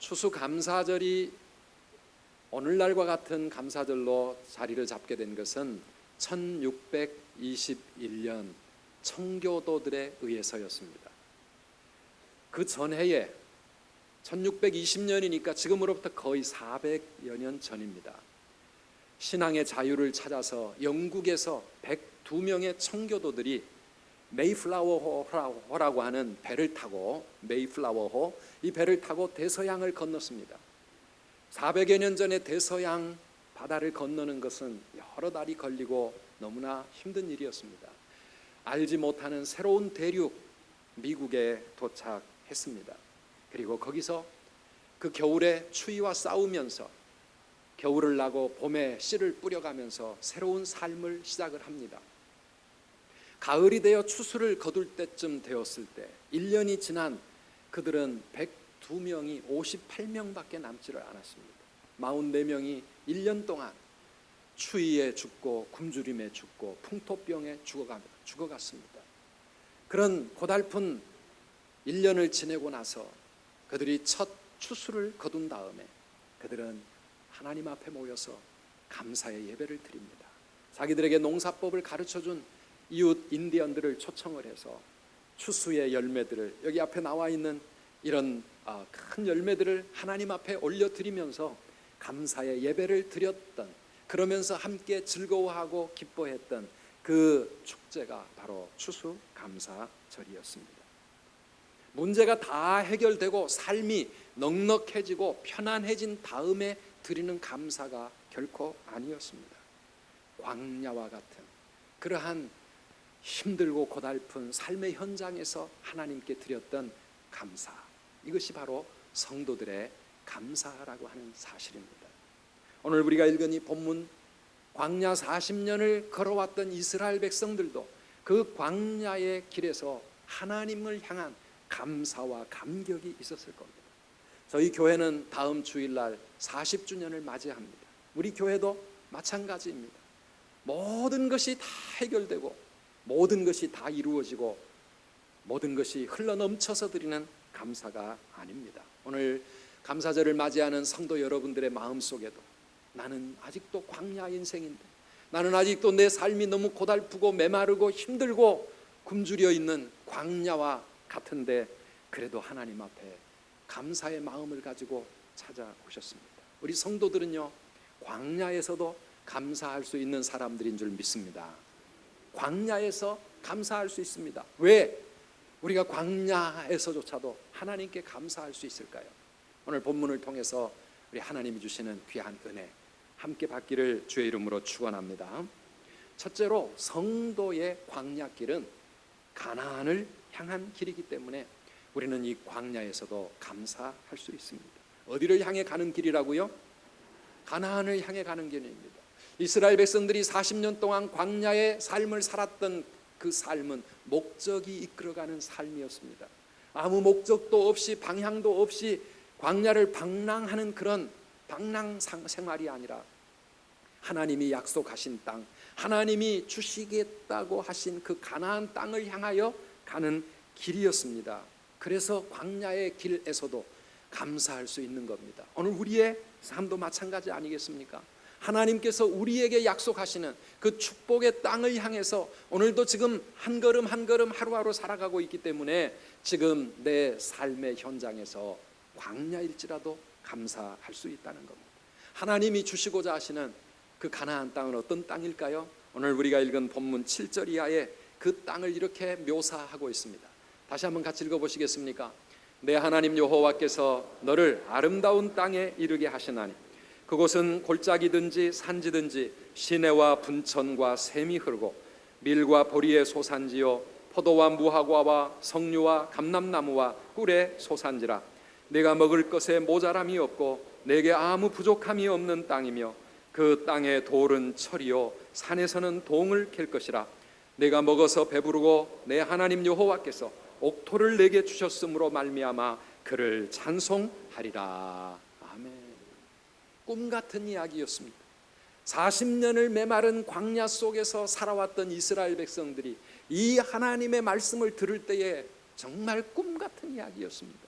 추수감사절이 오늘날과 같은 감사절로 자리를 잡게 된 것은 1621년 청교도들에 의해서였습니다. 그 전해에 1620년이니까 지금으로부터 거의 400여 년 전입니다. 신앙의 자유를 찾아서 영국에서 102명의 청교도들이 메이플라워호라고 하는 배를 타고, 메이플라워호, 이 배를 타고 대서양을 건넜습니다. 400여 년 전에 대서양 바다를 건너는 것은 여러 달이 걸리고 너무나 힘든 일이었습니다. 알지 못하는 새로운 대륙 미국에 도착했습니다. 그리고 거기서 그 겨울에 추위와 싸우면서 겨울을 나고 봄에 씨를 뿌려가면서 새로운 삶을 시작을 합니다. 가을이 되어 추수를 거둘 때쯤 되었을 때 1년이 지난 그들은 102명이 58명밖에 남지를 않았습니다. 44명이 1년 동안 추위에 죽고 굶주림에 죽고 풍토병에 죽어갔습니다. 그런 고달픈 1년을 지내고 나서 그들이 첫 추수를 거둔 다음에 그들은 하나님 앞에 모여서 감사의 예배를 드립니다. 자기들에게 농사법을 가르쳐준 이웃 인디언들을 초청을 해서 추수의 열매들을, 여기 앞에 나와 있는 이런 큰 열매들을 하나님 앞에 올려드리면서 감사의 예배를 드렸던, 그러면서 함께 즐거워하고 기뻐했던 그 축제가 바로 추수감사절이었습니다. 문제가 다 해결되고 삶이 넉넉해지고 편안해진 다음에 드리는 감사가 결코 아니었습니다. 광야와 같은 그러한 힘들고 고달픈 삶의 현장에서 하나님께 드렸던 감사, 이것이 바로 성도들의 감사라고 하는 사실입니다. 오늘 우리가 읽은 이 본문, 광야 40년을 걸어왔던 이스라엘 백성들도 그 광야의 길에서 하나님을 향한 감사와 감격이 있었을 겁니다. 저희 교회는 다음 주일날 40주년을 맞이합니다. 우리 교회도 마찬가지입니다. 모든 것이 다 해결되고 모든 것이 다 이루어지고 모든 것이 흘러넘쳐서 드리는 감사가 아닙니다. 오늘 감사절을 맞이하는 성도 여러분들의 마음속에도 나는 아직도 광야 인생인데, 나는 아직도 내 삶이 너무 고달프고 메마르고 힘들고 굶주려 있는 광야와 같은데 그래도 하나님 앞에 감사의 마음을 가지고 찾아오셨습니다. 우리 성도들은요, 광야에서도 감사할 수 있는 사람들인 줄 믿습니다. 광야에서 감사할 수 있습니다. 왜 우리가 광야에서조차도 하나님께 감사할 수 있을까요? 오늘 본문을 통해서 우리 하나님이 주시는 귀한 은혜 함께 받기를 주의 이름으로 축원합니다. 첫째로, 성도의 광야길은 가나안을 향한 길이기 때문에 우리는 이 광야에서도 감사할 수 있습니다. 어디를 향해 가는 길이라고요? 가나안을 향해 가는 길입니다. 이스라엘 백성들이 40년 동안 광야의 삶을 살았던 그 삶은 목적이 이끌어가는 삶이었습니다. 아무 목적도 없이 방향도 없이 광야를 방랑하는 그런 방랑 생활이 아니라 하나님이 약속하신 땅, 하나님이 주시겠다고 하신 그 가나안 땅을 향하여 가는 길이었습니다. 그래서 광야의 길에서도 감사할 수 있는 겁니다. 오늘 우리의 삶도 마찬가지 아니겠습니까? 하나님께서 우리에게 약속하시는 그 축복의 땅을 향해서 오늘도 지금 한 걸음 한 걸음 하루하루 살아가고 있기 때문에 지금 내 삶의 현장에서 광야일지라도 감사할 수 있다는 겁니다. 하나님이 주시고자 하시는 그 가나안 땅은 어떤 땅일까요? 오늘 우리가 읽은 본문 7절 이하에 그 땅을 이렇게 묘사하고 있습니다. 다시 한번 같이 읽어보시겠습니까? 내 하나님 여호와께서 너를 아름다운 땅에 이르게 하시나니 그곳은 골짜기든지 산지든지 시내와 분천과 샘이 흐르고 밀과 보리의 소산지요 포도와 무화과와 석류와 감람나무와 꿀의 소산지라. 내가 먹을 것에 모자람이 없고 내게 아무 부족함이 없는 땅이며 그 땅의 돌은 철이요 산에서는 동을 캘 것이라. 내가 먹어서 배부르고 내 하나님 여호와께서 옥토를 내게 주셨으므로 말미암아 그를 찬송하리라. 아멘. 꿈 같은 이야기였습니다. 40년을 메마른 광야 속에서 살아왔던 이스라엘 백성들이 이 하나님의 말씀을 들을 때에 정말 꿈 같은 이야기였습니다.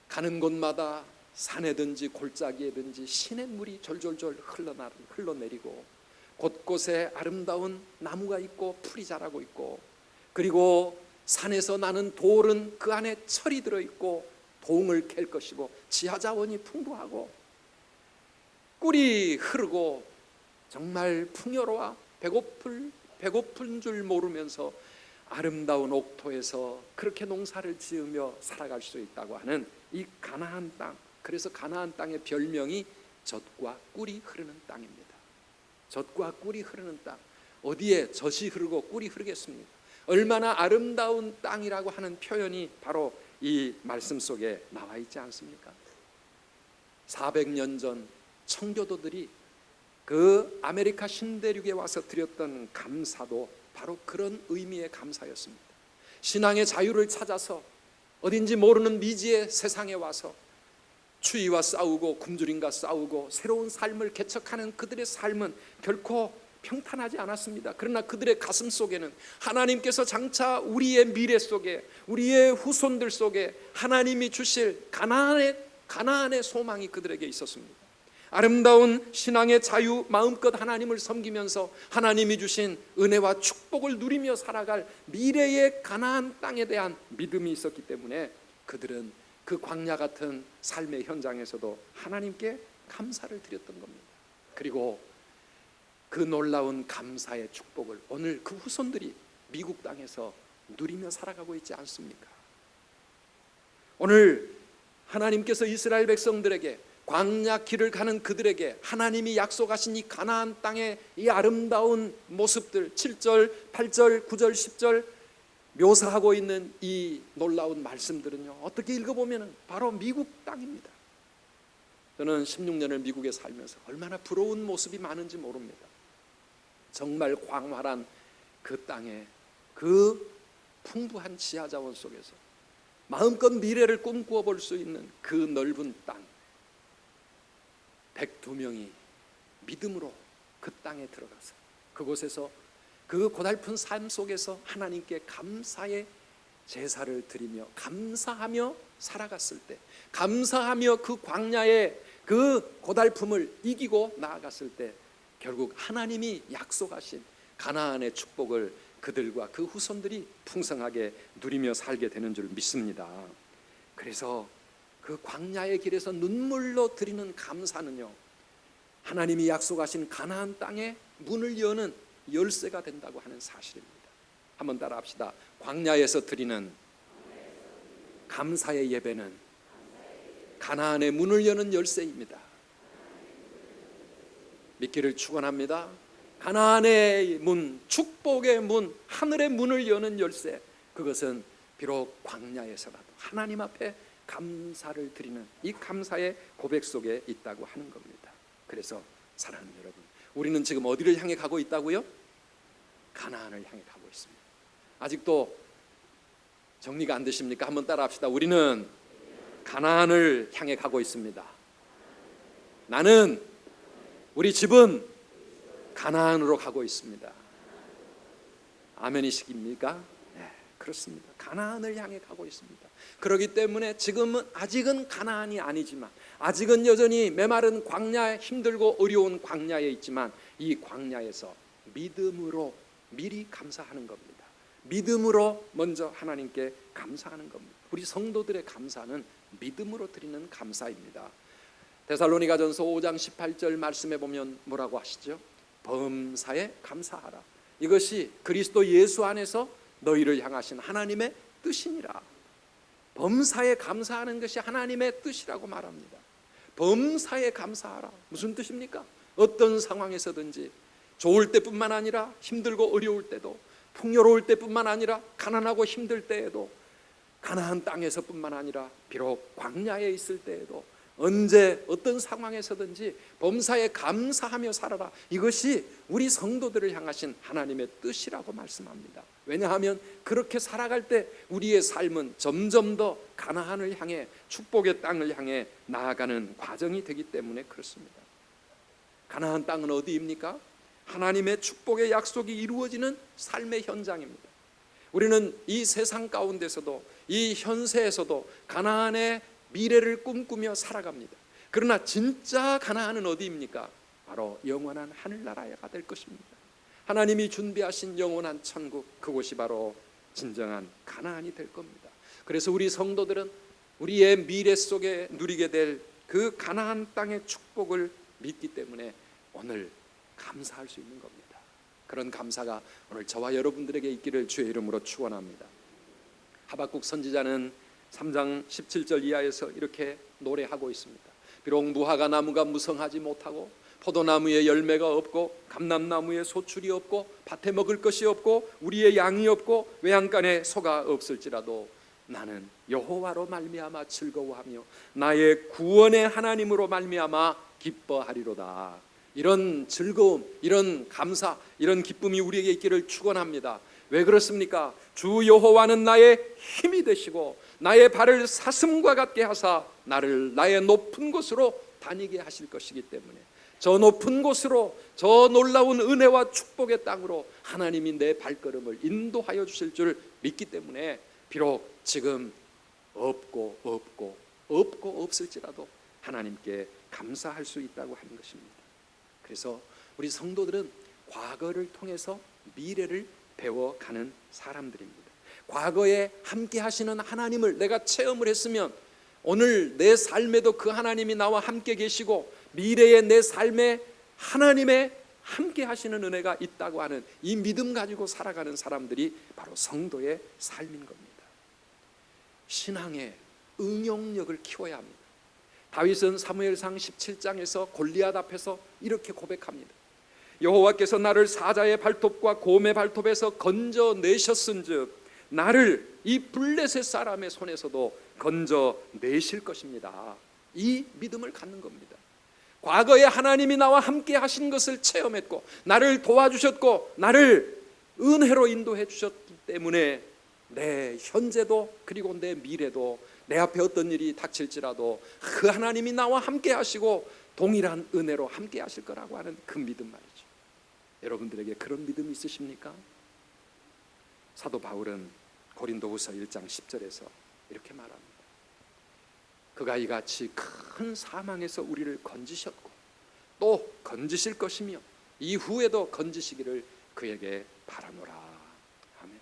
가는 곳마다 산에든지 골짜기에든지 시냇물이 졸졸졸 흘러내리고 곳곳에 아름다운 나무가 있고 풀이 자라고 있고, 그리고 산에서 나는 돌은 그 안에 철이 들어있고 동을 캘 것이고 지하자원이 풍부하고 꿀이 흐르고 정말 풍요로워 배고픈 줄 모르면서 아름다운 옥토에서 그렇게 농사를 지으며 살아갈 수 있다고 하는 이 가나안 땅. 그래서 가나안 땅의 별명이 젖과 꿀이 흐르는 땅입니다. 젖과 꿀이 흐르는 땅. 어디에 젖이 흐르고 꿀이 흐르겠습니까? 얼마나 아름다운 땅이라고 하는 표현이 바로 이 말씀 속에 나와 있지 않습니까? 400년 전 청교도들이 그 아메리카 신대륙에 와서 드렸던 감사도 바로 그런 의미의 감사였습니다. 신앙의 자유를 찾아서 어딘지 모르는 미지의 세상에 와서 추위와 싸우고 굶주림과 싸우고 새로운 삶을 개척하는 그들의 삶은 결코 평탄하지 않았습니다. 그러나 그들의 가슴 속에는 하나님께서 장차 우리의 미래 속에, 우리의 후손들 속에 하나님이 주실 가나안의 소망이 그들에게 있었습니다. 아름다운 신앙의 자유, 마음껏 하나님을 섬기면서 하나님이 주신 은혜와 축복을 누리며 살아갈 미래의 가나안 땅에 대한 믿음이 있었기 때문에 그들은 그 광야 같은 삶의 현장에서도 하나님께 감사를 드렸던 겁니다. 그리고 그 놀라운 감사의 축복을 오늘 그 후손들이 미국 땅에서 누리며 살아가고 있지 않습니까? 오늘 하나님께서 이스라엘 백성들에게, 광야 길을 가는 그들에게 하나님이 약속하신 이 가나안 땅의 이 아름다운 모습들, 7절, 8절, 9절, 10절 묘사하고 있는 이 놀라운 말씀들은요, 어떻게 읽어보면 바로 미국 땅입니다. 저는 16년을 미국에 살면서 얼마나 부러운 모습이 많은지 모릅니다. 정말 광활한 그 땅에, 그 풍부한 지하자원 속에서 마음껏 미래를 꿈꾸어 볼 수 있는 그 넓은 땅, 102명이 믿음으로 그 땅에 들어가서 그곳에서 그 고달픈 삶 속에서 하나님께 감사의 제사를 드리며 감사하며 살아갔을 때, 감사하며 그 광야의 그 고달픔을 이기고 나아갔을 때 결국 하나님이 약속하신 가나안의 축복을 그들과 그 후손들이 풍성하게 누리며 살게 되는 줄 믿습니다. 그래서 그 광야의 길에서 눈물로 드리는 감사는요, 하나님이 약속하신 가나안 땅에 문을 여는 열쇠가 된다고 하는 사실입니다. 한번 따라 합시다. 광야에서 드리는 감사의 예배는 가나안의 문을 여는 열쇠입니다. 믿기를 축원합니다. 가나안의 문, 축복의 문, 하늘의 문을 여는 열쇠, 그것은 비록 광야에서라도 하나님 앞에 감사를 드리는 이 감사의 고백 속에 있다고 하는 겁니다. 그래서 사랑하는 여러분, 우리는 지금 어디를 향해 가고 있다고요? 가나안을 향해 가고 있습니다. 아직도 정리가 안 되십니까? 한번 따라 합시다. 우리는 가나안을 향해 가고 있습니다. 나는, 우리 집은 가나안으로 가고 있습니다. 아멘이십니까? 네, 그렇습니다. 가나안을 향해 가고 있습니다. 그렇기 때문에 지금은 아직은 가나안이 아니지만, 아직은 여전히 메마른 광야에, 힘들고 어려운 광야에 있지만, 이 광야에서 믿음으로 미리 감사하는 겁니다. 믿음으로 먼저 하나님께 감사하는 겁니다. 우리 성도들의 감사는 믿음으로 드리는 감사입니다. 데살로니가전서 5장 18절 말씀에 보면 뭐라고 하시죠? 범사에 감사하라. 이것이 그리스도 예수 안에서 너희를 향하신 하나님의 뜻이니라. 범사에 감사하는 것이 하나님의 뜻이라고 말합니다. 범사에 감사하라. 무슨 뜻입니까? 어떤 상황에서든지, 좋을 때뿐만 아니라 힘들고 어려울 때도, 풍요로울 때뿐만 아니라 가난하고 힘들 때에도, 가나안 땅에서뿐만 아니라 비록 광야에 있을 때에도, 언제 어떤 상황에서든지 범사에 감사하며 살아라. 이것이 우리 성도들을 향하신 하나님의 뜻이라고 말씀합니다. 왜냐하면 그렇게 살아갈 때 우리의 삶은 점점 더 가나안을 향해, 축복의 땅을 향해 나아가는 과정이 되기 때문에 그렇습니다. 가나안 땅은 어디입니까? 하나님의 축복의 약속이 이루어지는 삶의 현장입니다. 우리는 이 세상 가운데서도, 이 현세에서도 가나안의 미래를 꿈꾸며 살아갑니다. 그러나 진짜 가나안은 어디입니까? 바로 영원한 하늘나라가 될 것입니다. 하나님이 준비하신 영원한 천국, 그곳이 바로 진정한 가나안이 될 겁니다. 그래서 우리 성도들은 우리의 미래 속에 누리게 될 그 가나안 땅의 축복을 믿기 때문에 오늘 감사할 수 있는 겁니다. 그런 감사가 오늘 저와 여러분들에게 있기를 주의 이름으로 축원합니다. 하박국 선지자는 3장 17절 이하에서 이렇게 노래하고 있습니다. 비록 무화과 나무가 무성하지 못하고 포도나무에 열매가 없고 감람나무에 소출이 없고 밭에 먹을 것이 없고 우리의 양이 없고 외양간에 소가 없을지라도 나는 여호와로 말미암아 즐거워하며 나의 구원의 하나님으로 말미암아 기뻐하리로다. 이런 즐거움, 이런 감사, 이런 기쁨이 우리에게 있기를 축원합니다. 왜 그렇습니까? 주 여호와는 나의 힘이 되시고 나의 발을 사슴과 같게 하사 나를 나의 높은 곳으로 다니게 하실 것이기 때문에 저 높은 곳으로, 저 놀라운 은혜와 축복의 땅으로 하나님이 내 발걸음을 인도하여 주실 줄 믿기 때문에 비록 지금 없고 없을지라도 하나님께 감사할 수 있다고 하는 것입니다. 그래서 우리 성도들은 과거를 통해서 미래를 배워가는 사람들입니다. 과거에 함께 하시는 하나님을 내가 체험을 했으면 오늘 내 삶에도 그 하나님이 나와 함께 계시고 미래의 내 삶에 하나님의 함께 하시는 은혜가 있다고 하는 이 믿음 가지고 살아가는 사람들이 바로 성도의 삶인 겁니다. 신앙의 응용력을 키워야 합니다. 다윗은 사무엘상 17장에서 골리앗 앞에서 이렇게 고백합니다. 여호와께서 나를 사자의 발톱과 곰의 발톱에서 건져내셨은즉 나를 이 블레셋 사람의 손에서도 건져내실 것입니다. 이 믿음을 갖는 겁니다. 과거에 하나님이 나와 함께 하신 것을 체험했고 나를 도와주셨고 나를 은혜로 인도해 주셨기 때문에 내 현재도 그리고 내 미래도 내 앞에 어떤 일이 닥칠지라도 그 하나님이 나와 함께 하시고 동일한 은혜로 함께 하실 거라고 하는 그 믿음 말이죠. 여러분들에게 그런 믿음이 있으십니까? 사도 바울은 고린도후서 1장 10절에서 이렇게 말합니다. 그가 이같이 큰 사망에서 우리를 건지셨고 또 건지실 것이며 이후에도 건지시기를 그에게 바라노라. 아멘.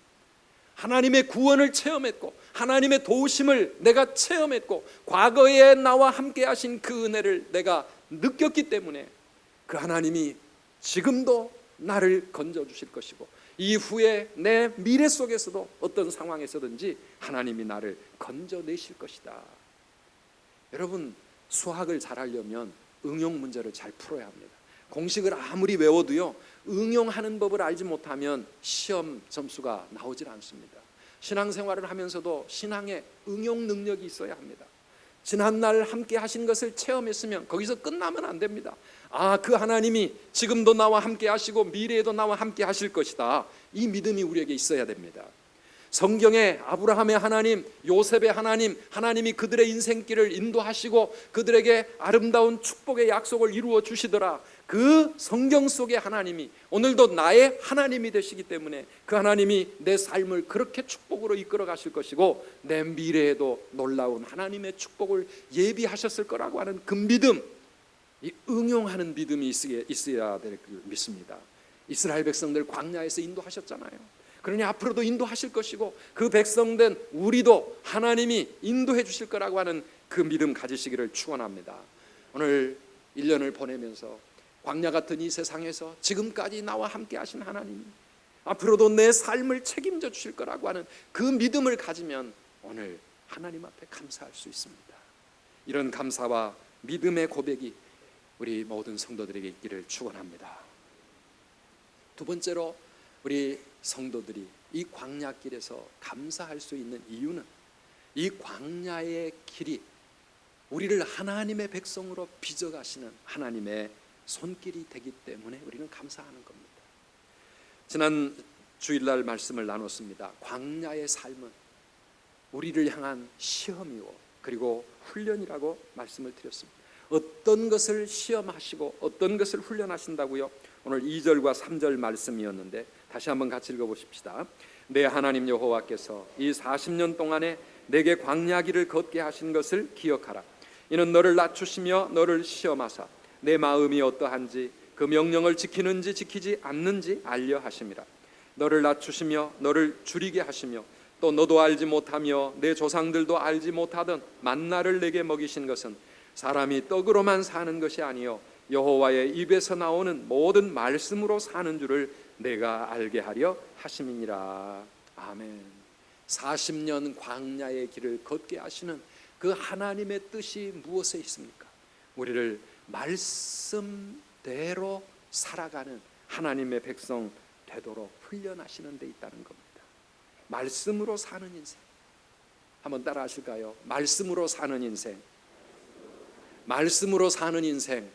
하나님의 구원을 체험했고 하나님의 도우심을 내가 체험했고 과거에 나와 함께 하신 그 은혜를 내가 느꼈기 때문에 그 하나님이 지금도 나를 건져주실 것이고 이후에 내 미래 속에서도 어떤 상황에서든지 하나님이 나를 건져내실 것이다. 여러분, 수학을 잘하려면 응용 문제를 잘 풀어야 합니다. 공식을 아무리 외워도요, 응용하는 법을 알지 못하면 시험 점수가 나오질 않습니다. 신앙생활을 하면서도 신앙의 응용 능력이 있어야 합니다. 지난날 함께 하신 것을 체험했으면 거기서 끝나면 안 됩니다. 아, 그 하나님이 지금도 나와 함께 하시고 미래에도 나와 함께 하실 것이다. 이 믿음이 우리에게 있어야 됩니다. 성경에 아브라함의 하나님, 요셉의 하나님, 하나님이 그들의 인생길을 인도하시고 그들에게 아름다운 축복의 약속을 이루어 주시더라. 그 성경 속의 하나님이 오늘도 나의 하나님이 되시기 때문에 그 하나님이 내 삶을 그렇게 축복으로 이끌어 가실 것이고 내 미래에도 놀라운 하나님의 축복을 예비하셨을 거라고 하는 그 믿음, 이 응용하는 믿음이 있어야 될 줄 믿습니다. 이스라엘 백성들 광야에서 인도하셨잖아요. 그러니 앞으로도 인도하실 것이고 그 백성된 우리도 하나님이 인도해 주실 거라고 하는 그 믿음 가지시기를 축원합니다. 오늘 1년을 보내면서 광야 같은 이 세상에서 지금까지 나와 함께 하신 하나님이 앞으로도 내 삶을 책임져 주실 거라고 하는 그 믿음을 가지면 오늘 하나님 앞에 감사할 수 있습니다. 이런 감사와 믿음의 고백이 우리 모든 성도들에게 있기를 축원합니다. 두 번째로 우리 성도들이 이 광야길에서 감사할 수 있는 이유는 이 광야의 길이 우리를 하나님의 백성으로 빚어가시는 하나님의 손길이 되기 때문에 우리는 감사하는 겁니다. 지난 주일날 말씀을 나눴습니다. 광야의 삶은 우리를 향한 시험이고 그리고 훈련이라고 말씀을 드렸습니다. 어떤 것을 시험하시고 어떤 것을 훈련하신다고요? 오늘 2절과 3절 말씀이었는데 다시 한번 같이 읽어보십시다. 내 하나님 여호와께서 이 40년 동안에 내게 광야 길을 걷게 하신 것을 기억하라. 이는 너를 낮추시며 너를 시험하사 내 마음이 어떠한지 그 명령을 지키는지 지키지 않는지 알려 하심이라. 너를 낮추시며 너를 줄이게 하시며 또 너도 알지 못하며 내 조상들도 알지 못하던 만나를 내게 먹이신 것은 사람이 떡으로만 사는 것이 아니요 여호와의 입에서 나오는 모든 말씀으로 사는 줄을 내가 알게 하려 하심이니라. 아멘. 40년 광야의 길을 걷게 하시는 그 하나님의 뜻이 무엇에 있습니까? 우리를 말씀대로 살아가는 하나님의 백성 되도록 훈련하시는 데 있다는 겁니다. 말씀으로 사는 인생. 한번 따라 하실까요? 말씀으로 사는 인생. 말씀으로 사는 인생.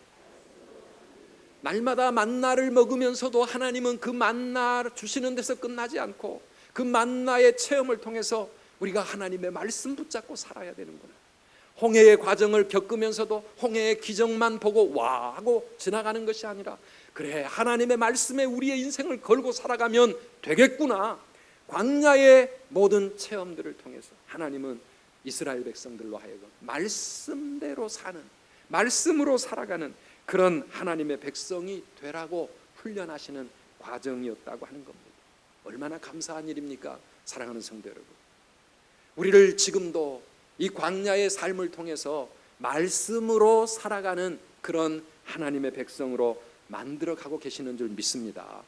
날마다 만나를 먹으면서도 하나님은 그 만나 주시는 데서 끝나지 않고 그 만나의 체험을 통해서 우리가 하나님의 말씀 붙잡고 살아야 되는구나. 홍해의 과정을 겪으면서도 홍해의 기적만 보고 와 하고 지나가는 것이 아니라 그래 하나님의 말씀에 우리의 인생을 걸고 살아가면 되겠구나. 광야의 모든 체험들을 통해서 하나님은 이스라엘 백성들로 하여금 말씀대로 사는, 말씀으로 살아가는 그런 하나님의 백성이 되라고 훈련하시는 과정이었다고 하는 겁니다. 얼마나 감사한 일입니까? 사랑하는 성도 여러분, 우리를 지금도 이 광야의 삶을 통해서 말씀으로 살아가는 그런 하나님의 백성으로 만들어가고 계시는 줄 믿습니다.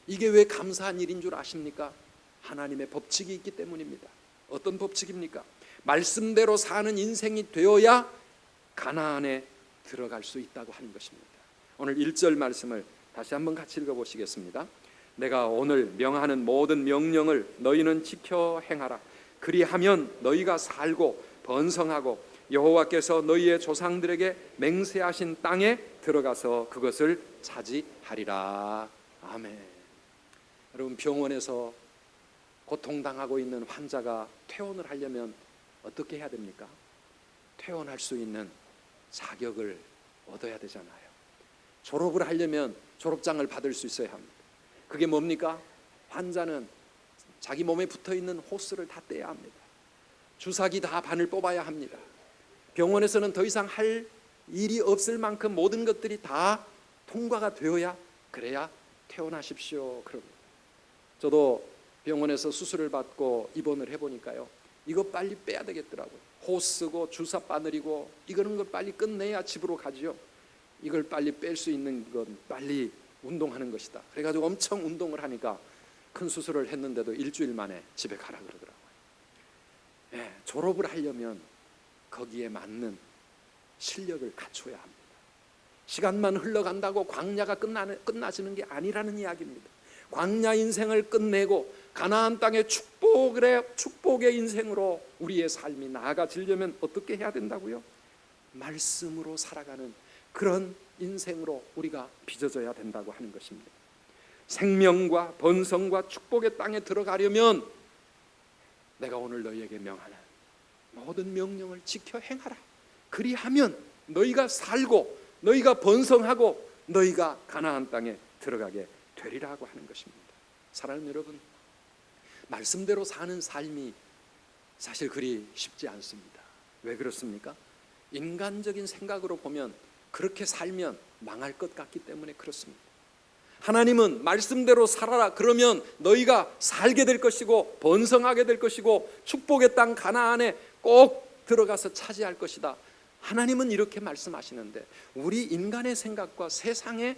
이게 왜 감사한 일인 줄 아십니까? 하나님의 법칙이 있기 때문입니다. 어떤 법칙입니까? 말씀대로 사는 인생이 되어야 가나안에 들어갈 수 있다고 하는 것입니다. 오늘 1절 말씀을 다시 한번 같이 읽어보시겠습니다. 내가 오늘 명하는 모든 명령을 너희는 지켜 행하라. 그리하면 너희가 살고 번성하고 여호와께서 너희의 조상들에게 맹세하신 땅에 들어가서 그것을 차지하리라. 아멘. 여러분, 병원에서 고통당하고 있는 환자가 퇴원을 하려면 어떻게 해야 됩니까? 퇴원할 수 있는 자격을 얻어야 되잖아요. 졸업을 하려면 졸업장을 받을 수 있어야 합니다. 그게 뭡니까? 환자는 자기 몸에 붙어있는 호스를 다 떼야 합니다. 주사기 다 반을 뽑아야 합니다. 병원에서는 더 이상 할 일이 없을 만큼 모든 것들이 다 통과가 되어야 그래야 퇴원하십시오 그럽니다. 저도 병원에서 수술을 받고 입원을 해보니까요, 이거 빨리 빼야 되겠더라고요. 호스고 주사 바늘이고 이거는 걸 빨리 끝내야 집으로 가지요. 이걸 빨리 뺄 수 있는 건 빨리 운동하는 것이다. 그래가지고 엄청 운동을 하니까 큰 수술을 했는데도 일주일 만에 집에 가라 그러더라고요. 네, 졸업을 하려면 거기에 맞는 실력을 갖춰야 합니다. 시간만 흘러간다고 광야가 끝나지는 게 아니라는 이야기입니다. 광야 인생을 끝내고 가나안 땅의 축복의 인생으로 우리의 삶이 나아가지려면 어떻게 해야 된다고요? 말씀으로 살아가는 그런 인생으로 우리가 빚어져야 된다고 하는 것입니다. 생명과 번성과 축복의 땅에 들어가려면 내가 오늘 너희에게 명하는 모든 명령을 지켜 행하라. 그리하면 너희가 살고 너희가 번성하고 너희가 가나안 땅에 들어가게 되리라고 하는 것입니다. 사랑하는 여러분, 말씀대로 사는 삶이 사실 그리 쉽지 않습니다. 왜 그렇습니까? 인간적인 생각으로 보면 그렇게 살면 망할 것 같기 때문에 그렇습니다. 하나님은 말씀대로 살아라 그러면 너희가 살게 될 것이고 번성하게 될 것이고 축복의 땅 가나안에 꼭 들어가서 차지할 것이다. 하나님은 이렇게 말씀하시는데 우리 인간의 생각과 세상의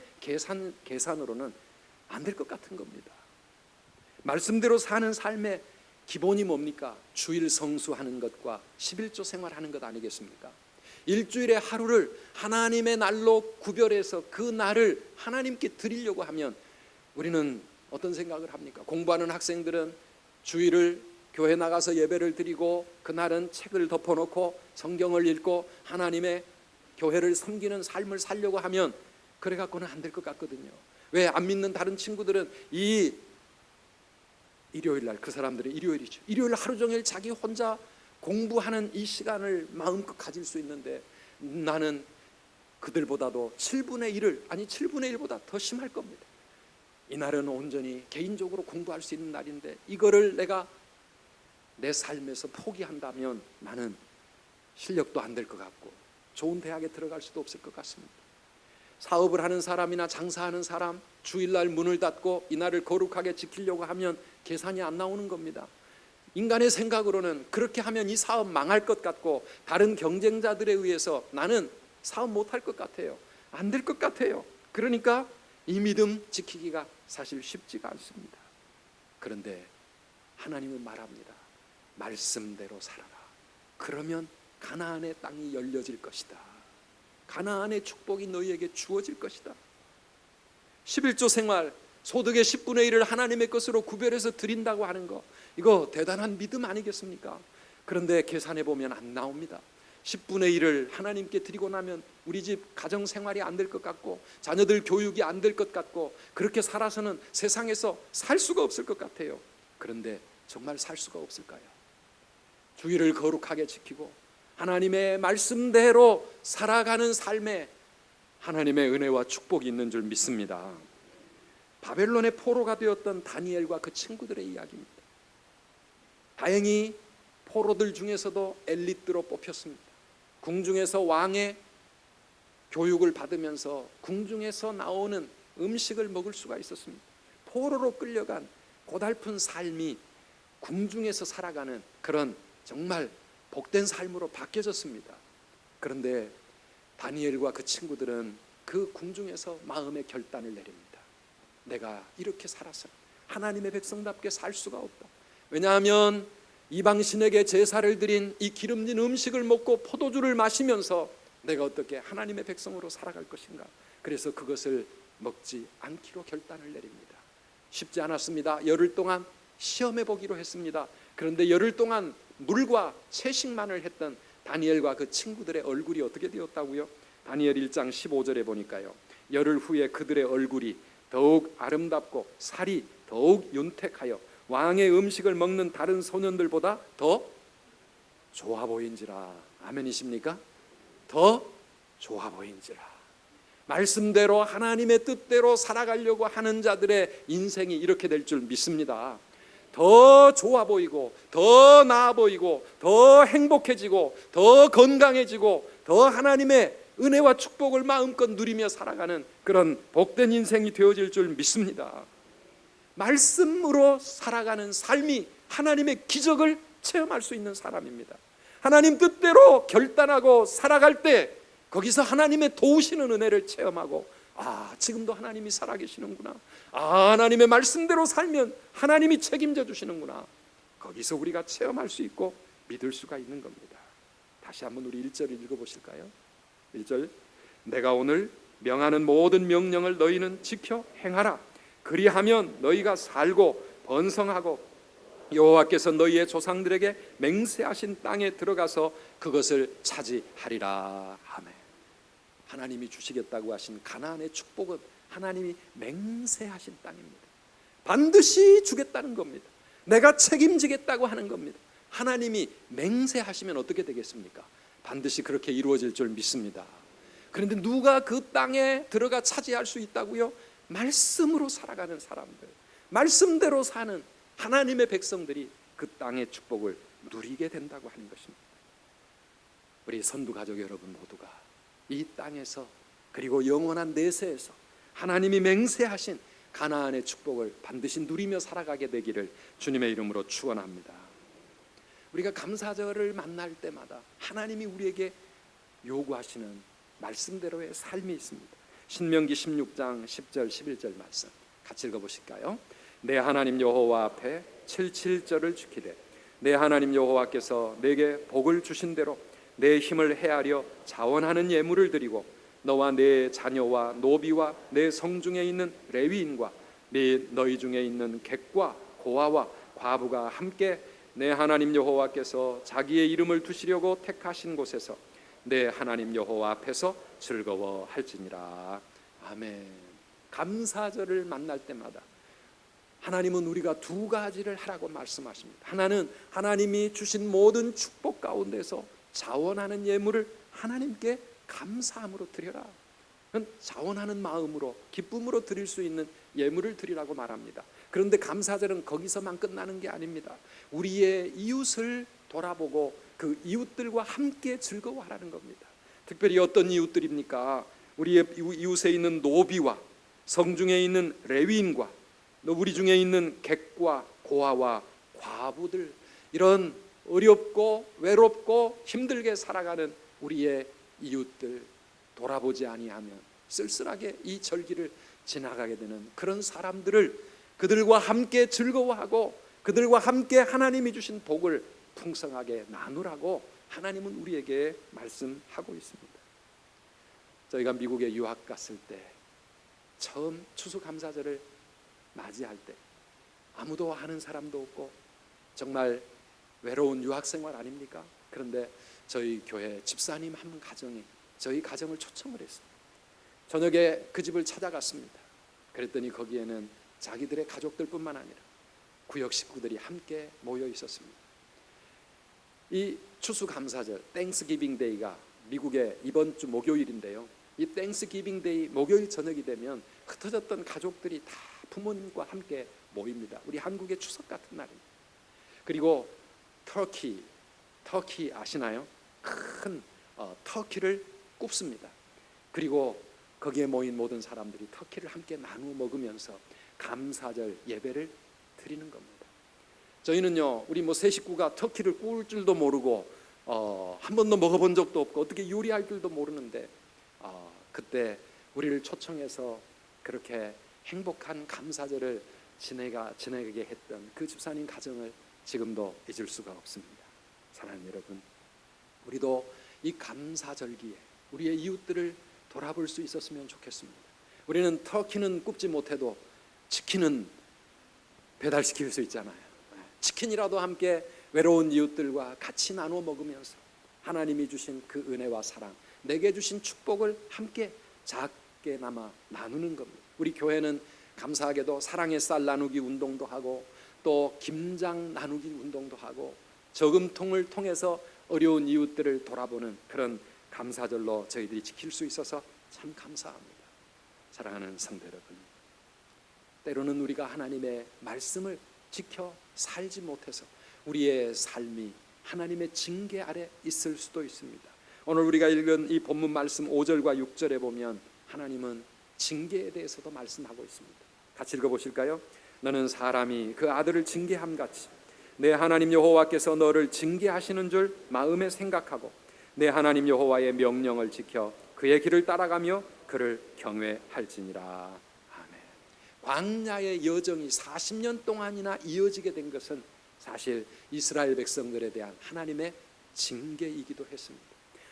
계산으로는 안 될 것 같은 겁니다. 말씀대로 사는 삶의 기본이 뭡니까? 주일 성수하는 것과 11조 생활하는 것 아니겠습니까? 일주일의 하루를 하나님의 날로 구별해서 그 날을 하나님께 드리려고 하면 우리는 어떤 생각을 합니까? 공부하는 학생들은 주일을 교회 나가서 예배를 드리고 그날은 책을 덮어놓고 성경을 읽고 하나님의 교회를 섬기는 삶을 살려고 하면 그래 갖고는 안 될 것 같거든요. 왜 안 믿는 다른 친구들은 이 일요일 날, 그 사람들은 일요일이죠. 일요일 하루 종일 자기 혼자 공부하는 이 시간을 마음껏 가질 수 있는데 나는 그들보다도 7분의 1을 아니 7분의 1보다 더 심할 겁니다. 이날은 온전히 개인적으로 공부할 수 있는 날인데 이거를 내가 내 삶에서 포기한다면 나는 실력도 안 될 것 같고 좋은 대학에 들어갈 수도 없을 것 같습니다. 사업을 하는 사람이나 장사하는 사람, 주일날 문을 닫고 이날을 거룩하게 지키려고 하면 계산이 안 나오는 겁니다. 인간의 생각으로는 그렇게 하면 이 사업 망할 것 같고 다른 경쟁자들에 의해서 나는 사업 못할 것 같아요. 안 될 것 같아요. 그러니까 이 믿음 지키기가 사실 쉽지가 않습니다. 그런데 하나님은 말합니다. 말씀대로 살아라. 그러면 가나안의 땅이 열려질 것이다. 가나안의 축복이 너희에게 주어질 것이다. 11조 생활, 소득의 10분의 1을 하나님의 것으로 구별해서 드린다고 하는 거, 이거 대단한 믿음 아니겠습니까? 그런데 계산해 보면 안 나옵니다. 10분의 1을 하나님께 드리고 나면 우리 집 가정 생활이 안 될 것 같고 자녀들 교육이 안 될 것 같고 그렇게 살아서는 세상에서 살 수가 없을 것 같아요. 그런데 정말 살 수가 없을까요? 주의를 거룩하게 지키고 하나님의 말씀대로 살아가는 삶에 하나님의 은혜와 축복이 있는 줄 믿습니다. 바벨론의 포로가 되었던 다니엘과 그 친구들의 이야기입니다. 다행히 포로들 중에서도 엘리트로 뽑혔습니다. 궁중에서 왕의 교육을 받으면서 궁중에서 나오는 음식을 먹을 수가 있었습니다. 포로로 끌려간 고달픈 삶이 궁중에서 살아가는 그런 정말 복된 삶으로 바뀌어졌습니다. 그런데 다니엘과 그 친구들은 그 궁중에서 마음의 결단을 내립니다. 내가 이렇게 살아서 하나님의 백성답게 살 수가 없다. 왜냐하면 이방신에게 제사를 드린 이 기름진 음식을 먹고 포도주를 마시면서 내가 어떻게 하나님의 백성으로 살아갈 것인가. 그래서 그것을 먹지 않기로 결단을 내립니다. 쉽지 않았습니다. 열흘 동안 시험해 보기로 했습니다. 그런데 열흘 동안 물과 채식만을 했던 다니엘과 그 친구들의 얼굴이 어떻게 되었다고요? 다니엘 1장 15절에 보니까요, 열흘 후에 그들의 얼굴이 더욱 아름답고 살이 더욱 윤택하여 왕의 음식을 먹는 다른 소년들보다 더 좋아 보인지라. 아멘이십니까? 더 좋아 보인지라. 말씀대로 하나님의 뜻대로 살아가려고 하는 자들의 인생이 이렇게 될 줄 믿습니다. 더 좋아 보이고 더 나아 보이고 더 행복해지고 더 건강해지고 더 하나님의 은혜와 축복을 마음껏 누리며 살아가는 그런 복된 인생이 되어질 줄 믿습니다. 말씀으로 살아가는 삶이 하나님의 기적을 체험할 수 있는 사람입니다. 하나님 뜻대로 결단하고 살아갈 때 거기서 하나님의 도우시는 은혜를 체험하고, 아, 지금도 하나님이 살아계시는구나, 아, 하나님의 말씀대로 살면 하나님이 책임져 주시는구나, 거기서 우리가 체험할 수 있고 믿을 수가 있는 겁니다. 다시 한번 우리 1절을 읽어보실까요? 1절, 내가 오늘 명하는 모든 명령을 너희는 지켜 행하라. 그리하면 너희가 살고 번성하고 여호와께서 너희의 조상들에게 맹세하신 땅에 들어가서 그것을 차지하리라. 아멘. 하나님이 주시겠다고 하신 가나안의 축복은 하나님이 맹세하신 땅입니다. 반드시 주겠다는 겁니다. 내가 책임지겠다고 하는 겁니다. 하나님이 맹세하시면 어떻게 되겠습니까? 반드시 그렇게 이루어질 줄 믿습니다. 그런데 누가 그 땅에 들어가 차지할 수 있다고요? 말씀으로 살아가는 사람들, 말씀대로 사는 하나님의 백성들이 그 땅의 축복을 누리게 된다고 하는 것입니다. 우리 선두 가족 여러분 모두가 이 땅에서 그리고 영원한 내세에서 하나님이 맹세하신 가나안의 축복을 반드시 누리며 살아가게 되기를 주님의 이름으로 축원합니다. 우리가 감사절을 만날 때마다 하나님이 우리에게 요구하시는 말씀대로의 삶이 있습니다. 신명기 16장 10절 11절 말씀 같이 읽어보실까요? 내 하나님 여호와 앞에 77절을 지키되 내 하나님 여호와께서 내게 복을 주신 대로 내 힘을 헤아려 자원하는 예물을 드리고 너와 내 자녀와 노비와 내 성중에 있는 레위인과 너희 중에 있는 객과 고아와 과부가 함께 내 하나님 여호와께서 자기의 이름을 두시려고 택하신 곳에서 내 하나님 여호와 앞에서 즐거워할지니라. 아멘. 감사절을 만날 때마다 하나님은 우리가 두 가지를 하라고 말씀하십니다. 하나는 하나님이 주신 모든 축복 가운데서 자원하는 예물을 하나님께 감사함으로 드려라. 자원하는 마음으로 기쁨으로 드릴 수 있는 예물을 드리라고 말합니다. 그런데 감사절은 거기서만 끝나는 게 아닙니다. 우리의 이웃을 돌아보고 그 이웃들과 함께 즐거워하라는 겁니다. 특별히 어떤 이웃들입니까? 우리의 이웃에 있는 노비와 성중에 있는 레위인과 우리 중에 있는 객과 고아와 과부들, 이런 어렵고 외롭고 힘들게 살아가는 우리의 이웃들 돌아보지 아니하면 쓸쓸하게 이 절기를 지나가게 되는 그런 사람들을 그들과 함께 즐거워하고 그들과 함께 하나님이 주신 복을 풍성하게 나누라고 하나님은 우리에게 말씀하고 있습니다. 저희가 미국에 유학 갔을 때 처음 추수감사절을 맞이할 때 아무도 아는 사람도 없고 정말 외로운 유학생활 아닙니까? 그런데 저희 교회 집사님 한 가정이 저희 가정을 초청을 했습니다. 저녁에 그 집을 찾아갔습니다. 그랬더니 거기에는 자기들의 가족들뿐만 아니라 구역 식구들이 함께 모여 있었습니다. 이 추수감사절 땡스기빙 데이가 미국의 이번 주 목요일인데요, 이 땡스기빙 데이 목요일 저녁이 되면 흩어졌던 가족들이 다 부모님과 함께 모입니다. 우리 한국의 추석 같은 날입니다. 그리고 터키 아시나요? 큰 터키를 굽습니다. 그리고 거기에 모인 모든 사람들이 터키를 함께 나누어 먹으면서 감사절 예배를 드리는 겁니다. 저희는요, 우리 세 식구가 터키를 구울 줄도 모르고 한 번도 먹어본 적도 없고 어떻게 요리할 줄도 모르는데 그때 우리를 초청해서 그렇게 행복한 감사절을 지내게 했던 그 집사님 가정을 지금도 잊을 수가 없습니다. 사랑하는 여러분, 우리도 이 감사절기에 우리의 이웃들을 돌아볼 수 있었으면 좋겠습니다. 우리는 터키는 굽지 못해도 치킨은 배달시킬 수 있잖아요. 치킨이라도 함께 외로운 이웃들과 같이 나누어 먹으면서 하나님이 주신 그 은혜와 사랑, 내게 주신 축복을 함께 작게나마 나누는 겁니다. 우리 교회는 감사하게도 사랑의 쌀 나누기 운동도 하고 또 김장 나누기 운동도 하고 저금통을 통해서 어려운 이웃들을 돌아보는 그런 감사절로 저희들이 지킬 수 있어서 참 감사합니다. 사랑하는 성도 여러분, 때로는 우리가 하나님의 말씀을 지켜 살지 못해서 우리의 삶이 하나님의 징계 아래 있을 수도 있습니다. 오늘 우리가 읽은 이 본문 말씀 5절과 6절에 보면 하나님은 징계에 대해서도 말씀하고 있습니다. 같이 읽어보실까요? 너는 사람이 그 아들을 징계함같이 내 하나님 여호와께서 너를 징계하시는 줄 마음에 생각하고 내 하나님 여호와의 명령을 지켜 그의 길을 따라가며 그를 경외할지니라. 아멘. 광야의 여정이 40년 동안이나 이어지게 된 것은 사실 이스라엘 백성들에 대한 하나님의 징계이기도 했습니다.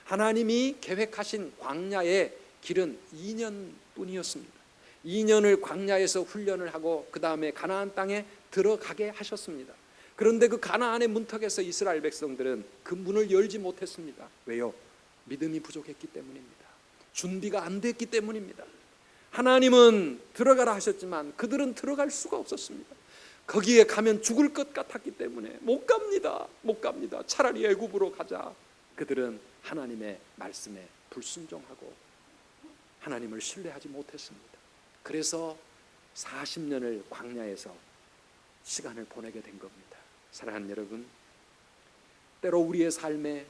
하나님이 계획하신 광야의 길은 2년뿐이었습니다. 2년을 광야에서 훈련을 하고 그 다음에 가나안 땅에 들어가게 하셨습니다. 그런데 그 가나안의 문턱에서 이스라엘 백성들은 그 문을 열지 못했습니다. 왜요? 믿음이 부족했기 때문입니다. 준비가 안 됐기 때문입니다. 하나님은 들어가라 하셨지만 그들은 들어갈 수가 없었습니다. 거기에 가면 죽을 것 같았기 때문에 못 갑니다. 차라리 애굽으로 가자. 그들은 하나님의 말씀에 불순종하고 하나님을 신뢰하지 못했습니다. 그래서 40년을 광야에서 시간을 보내게 된 겁니다. 사랑하는 여러분, 때로 우리의 삶에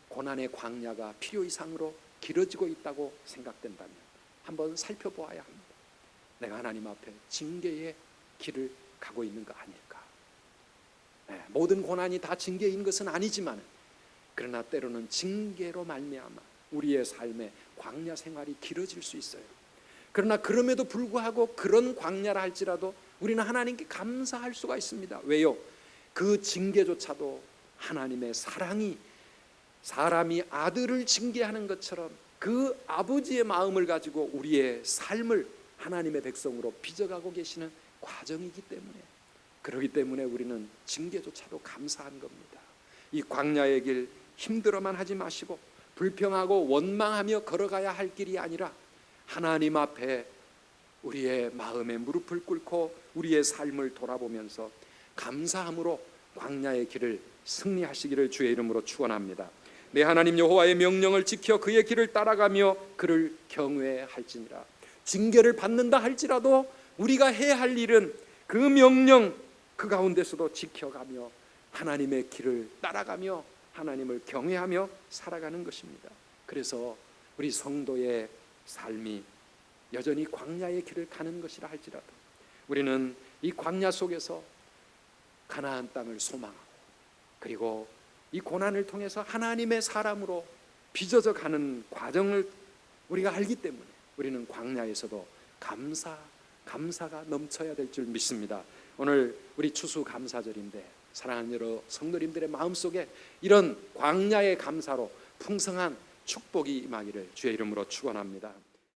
고난의 광야가 필요 이상으로 길어지고 있다고 생각된다면 한번 살펴보아야 합니다. 내가 하나님 앞에 징계의 길을 가고 있는 거 아닐까? 모든 고난이 다 징계인 것은 아니지만 그러나 때로는 징계로 말미암아 우리의 삶의 광야 생활이 길어질 수 있어요. 그러나 그럼에도 불구하고 그런 광야라 할지라도 우리는 하나님께 감사할 수가 있습니다. 왜요? 그 징계조차도 하나님의 사랑이 사람이 아들을 징계하는 것처럼 그 아버지의 마음을 가지고 우리의 삶을 하나님의 백성으로 빚어가고 계시는 과정이기 때문에, 그렇기 때문에 우리는 징계조차도 감사한 겁니다. 이 광야의 길 힘들어만 하지 마시고 불평하고 원망하며 걸어가야 할 길이 아니라 하나님 앞에 우리의 마음에 무릎을 꿇고 우리의 삶을 돌아보면서 감사함으로 광야의 길을 승리하시기를 주의 이름으로 축원합니다. 내 하나님 여호와의 명령을 지켜 그의 길을 따라가며 그를 경외할지니라. 징계를 받는다 할지라도 우리가 해야 할 일은 그 명령 그 가운데서도 지켜가며 하나님의 길을 따라가며 하나님을 경외하며 살아가는 것입니다. 그래서 우리 성도의 삶이 여전히 광야의 길을 가는 것이라 할지라도 우리는 이 광야 속에서 가나안 땅을 소망하고 그리고 이 고난을 통해서 하나님의 사람으로 빚어져 가는 과정을 우리가 알기 때문에 우리는 광야에서도 감사가 넘쳐야 될 줄 믿습니다. 오늘 우리 추수감사절인데 사랑하는 여러 성도님들의 마음속에 이런 광야의 감사로 풍성한 축복이 임하기를 주의 이름으로 축원합니다.